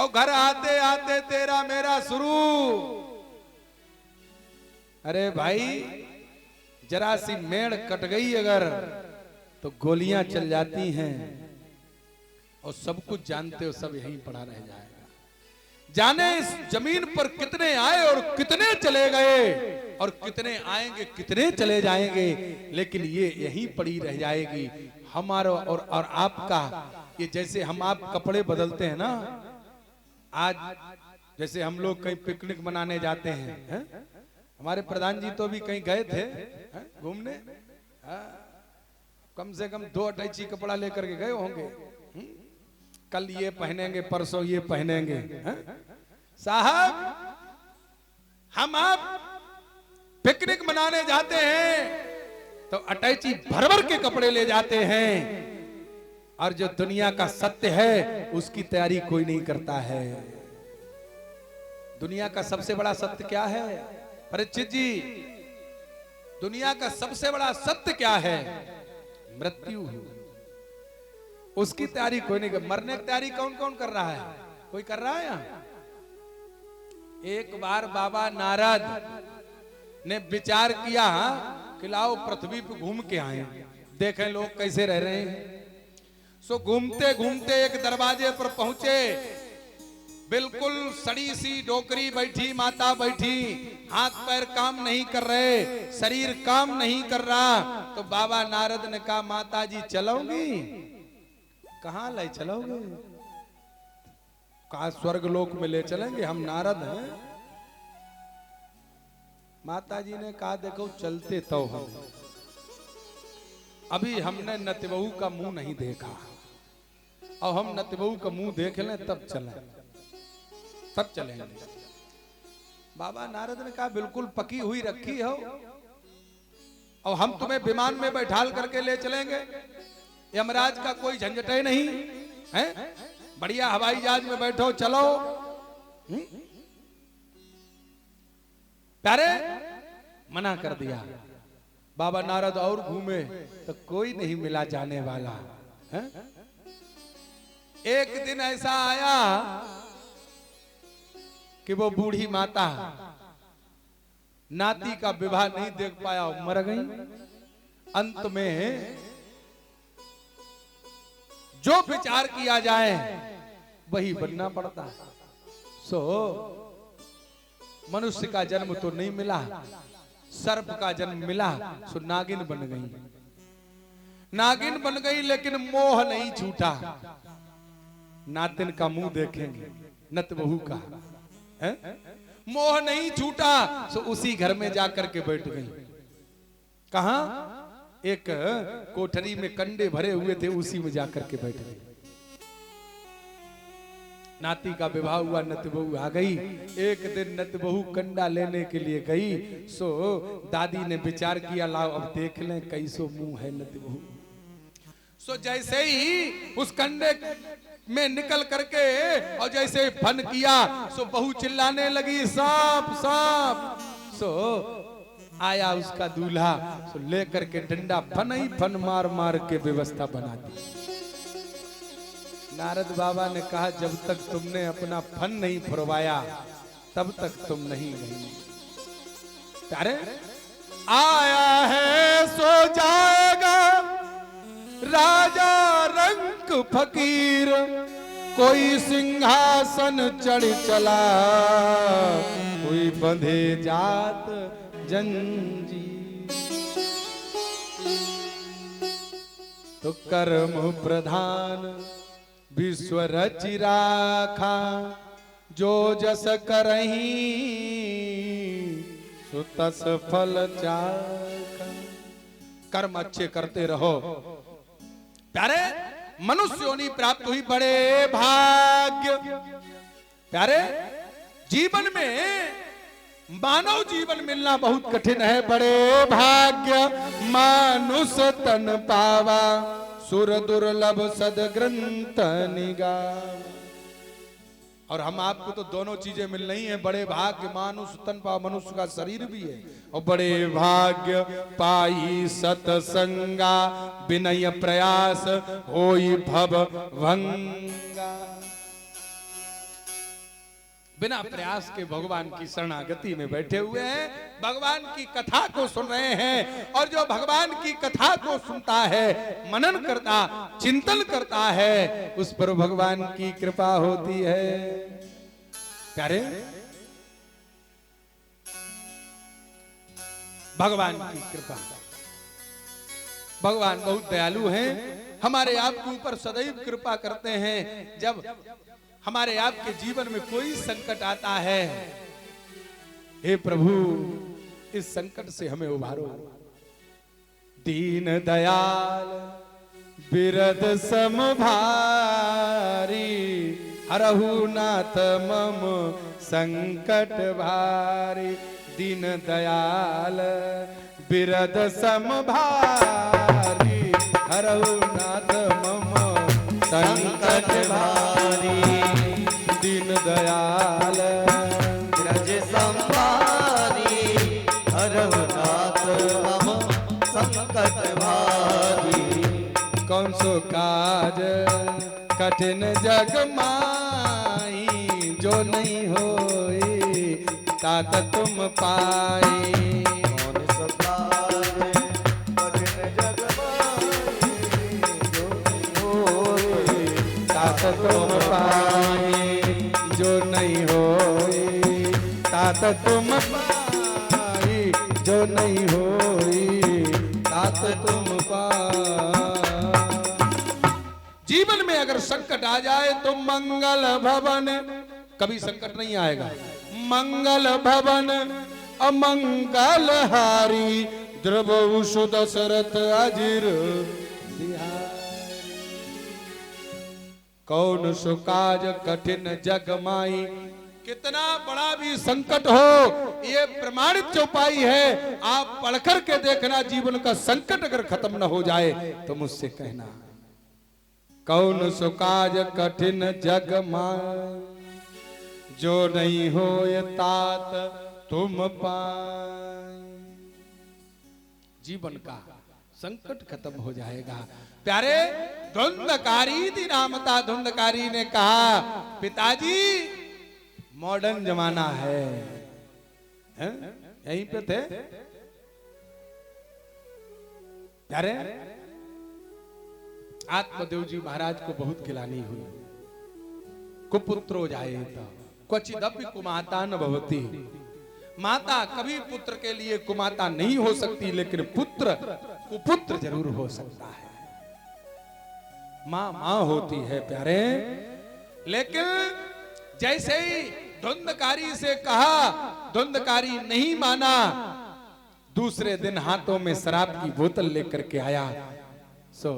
और घर आते आते तेरा मेरा शुरू। अरे भाई जरा सी मेड़ कट गई अगर तो गोलियां चल जाती हैं, और सब कुछ जानते हो, सब यहीं पड़ा रह जाएगा। जाने इस जमीन पर कितने आए और कितने चले गए, और कितने आएंगे कितने चले जाएंगे, लेकिन ये यहीं पड़ी रह जाएगी। हमारा और आपका ये, जैसे हम आप कपड़े बदलते हैं ना, आज जैसे हम लोग कहीं पिकनिक मनाने जाते हैं, हमारे प्रधान जी तो भी कहीं गए थे घूमने, कम से कम 2 अटैची कपड़ा लेकर के गए होंगे। कल ये पहनेंगे, परसों ये पहनेंगे। साहब हम आप पिकनिक मनाने जाते हैं तो अटैची भर भर के कपड़े ले जाते हैं, और जो दुनिया का सत्य है उसकी तैयारी कोई नहीं करता है। दुनिया का सबसे बड़ा सत्य क्या है परीक्षित जी? दुनिया का सबसे बड़ा सत्य क्या है? मृत्यु। उसकी तैयारी कोई नहीं कर। मरने की तैयारी कौन कौन कर रहा है? कोई कर रहा है यहाँ? एक बार बाबा नारद ने विचार किया कि लाओ पृथ्वी पे घूम के आए, देखें लोग कैसे रह रहे हैं। सो घूमते घूमते एक दरवाजे पर पहुंचे, बिल्कुल सड़ी सी डोकरी बैठी माता बैठी, हाथ पैर काम नहीं कर रहे, शरीर काम नहीं कर रहा। तो बाबा नारद ने कहा माता जी चलोगी? कहाँ ले चलोगे? कहा स्वर्ग लोक में ले चलेंगे, हम नारद हैं। माता जी ने कहा देखो चलते तो हम, अभी हमने नतबहू का मुंह नहीं देखा, और हम नतबहू का मुंह देख लें तब चलें, तब चलेंगे। बाबा नारद ने कहा बिल्कुल पकी हुई रखी हो, और हम तुम्हें विमान में बैठाल करके ले चलेंगे, यमराज का कोई झंझट नहीं है, बढ़िया हवाई जहाज में बैठो चलो। प्यारे मना कर दिया। बाबा नारद और घूमे तो कोई नहीं मिला जाने वाला है? एक दिन ऐसा आया कि वो बूढ़ी माता नाती का विवाह नहीं देख पाया, मर गई। अंत में जो विचार किया जाए वही बनना पड़ता है। सो मनुष्य का जन्म तो नहीं मिला, सर्प का जन्म मिला, सो नागिन बन गई। नागिन बन गई लेकिन मोह नहीं छूटा। नातिन का मुंह देखेंगे, नतबहू का है? मोह नहीं छूटा, सो उसी घर में जाकर के बैठ गई। कहा? एक कोठरी में कंडे भरे हुए थे, उसी में जाकर के बैठ गई। नाती का विवाह हुआ, नतबहू आ गई। एक दिन नतबहू कंडा लेने के लिए गई, सो दादी ने विचार किया लाओ अब देख लें कैसो मुंह है नतबहू। सो जैसे ही उस कंडे में निकल करके और जैसे फन किया, सो बहू चिल्लाने लगी सांप सांप। सो आया उसका दूल्हा, सो लेकर के डंडा फन ही फन मार मार के व्यवस्था बना दी। नारद बाबा ने कहा जब तक तुमने अपना फन नहीं फुरवाया तब तक तुम नहीं गई। अरे आया है सो जाएगा राजा रंक फकीर, कोई सिंहासन चढ़ चला, कोई बंधे जात जंजीर। तो कर्म प्रधान विश्व रचि राखा, जो जस करही सो तस फल चाखा। कर्म अच्छे करते रहो प्यारे, मनुष्य योनि प्राप्त हुई बड़े भाग्य। प्यारे जीवन में मानव जीवन मिलना बहुत कठिन है, बड़े भाग्य मानुष तन पावा, सुर दुर्लभ सद ग्रंथ निगाव। और हम आपको तो दोनों चीजें मिल रही हैं, बड़े भाग्य मानुष तन पावा, मनुष्य का शरीर भी है, और बड़े भाग्य पाई सतसंगा, विनय प्रयास होई भव भंगा। बिना प्रयास के भगवान की शरणागति में बैठे हुए हैं, भगवान की कथा को सुन रहे हैं। और जो भगवान की कथा को सुनता है, मनन करता, चिंतन करता है, उस पर भगवान की कृपा होती है। प्यारे, भगवान की कृपा, भगवान बहुत दयालु हैं, हमारे आपके ऊपर सदैव कृपा करते हैं। जब हमारे आपके जीवन में कोई संकट आता है, हे प्रभु इस संकट से हमें उबारो। दीन दयाल बिरद सम भारी, हरहु नाथ मम संकट भारी। दीन दयाल बिरद सम भारी, हरहु नाथ मम संकट भारी। दीन दयाल बिरज सम भारी, हरहु नाथ मम संकट भारी। कौन सो काज कठिन जग माई, जो नहीं होई तात तुम पाई। कौन सो काज कठिन जग माई, जो नहीं होई तात तुम पाई, जो नहीं होई तात तुम पाई, जो नहीं होई तात तुम पाई। जीवन में अगर संकट आ जाए तो मंगल भवन, कभी संकट नहीं आएगा। मंगल भवन अमंगल हारी, द्रवहु दशरथ अजिर बिहारी। कौन सो काज कठिन जग माई, कितना बड़ा भी संकट हो, ये प्रमाणित चौपाई है। आप पढ़कर के देखना, जीवन का संकट अगर खत्म न हो जाए तो मुझसे कहना। कौन सो काज कठिन जग माई, जो नहीं हो ये तात तुम पाए। जीवन का संकट खत्म हो जाएगा। प्यारे, धुंधकारी थी नामता, धुंधकारी ने कहा पिताजी मॉडर्न जमाना है, यहीं पे थे प्यारे। आत्मदेव जी महाराज को बहुत गिलानी हुई। कुपुत्रो जायेत क्वचिदपि कुमाता न भवति। माता कभी पुत्र के लिए कुमाता नहीं हो सकती, लेकिन पुत्र कुपुत्र जरूर हो सकता है। माँ माँ होती है प्यारे। लेकिन जैसे ही धुंधकारी से कहा, धुंधकारी नहीं माना। दूसरे दिन हाथों में शराब की बोतल लेकर के आया। सो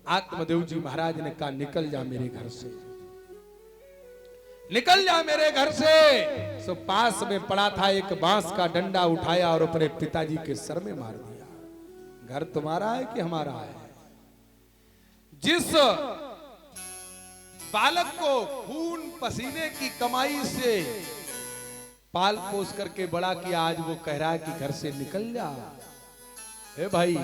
आत्मदेव जी महाराज ने कहा निकल जा मेरे घर से, निकल जा मेरे घर से। सो पास में पड़ा था एक बांस का डंडा उठाया और अपने पिताजी के सर में मार दिया। घर तुम्हारा है कि हमारा है? जिस बालक को खून पसीने की कमाई से पाल पोस करके बड़ा किया, आज वो कह रहा है कि घर से निकल जा। ए भाई,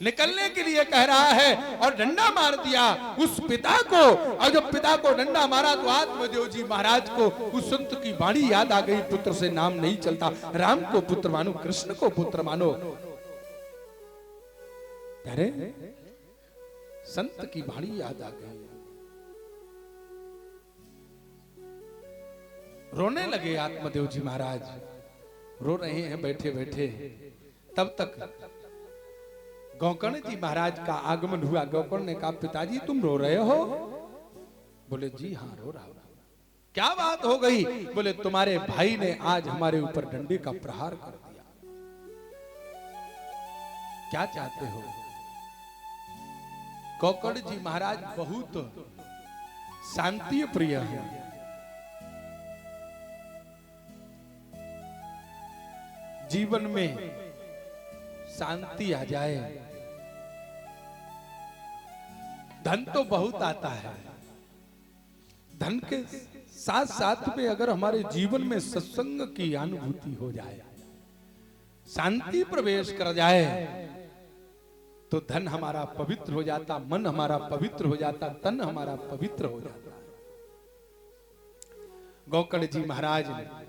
निकलने के लिए कह रहा है और डंडा मार दिया उस पिता को। और जब पिता को डंडा मारा तो आत्मदेव जी महाराज को उस संत की वाणी याद आ गई, पुत्र से नाम नहीं चलता, राम को पुत्र मानो, कृष्ण को पुत्र मानो। अरे संत की वाणी याद आ गई, रोने लगे आत्मदेव जी महाराज। रो रहे हैं बैठे बैठे। तब तक गौकर्ण जी महाराज का आगमन हुआ। गौकर्ण ने कहा पिताजी तुम रो रहे हो? बोले जी हाँ रो रहा हूं। क्या बात हो गई? बोले तुम्हारे भाई ने आज हमारे ऊपर डंडे का प्रहार कर दिया। क्या चाहते हो? गौकर्ण जी महाराज बहुत शांति प्रिय हैं। जीवन में शांति आ जाए, धन तो बहुत आता है, धन के साथ साथ में अगर हमारे जीवन में सत्संग की अनुभूति हो जाए, शांति प्रवेश कर जाए, तो धन हमारा पवित्र हो जाता, मन हमारा पवित्र हो जाता, तन हमारा पवित्र हो जाता। गोकर्ण जी महाराज ने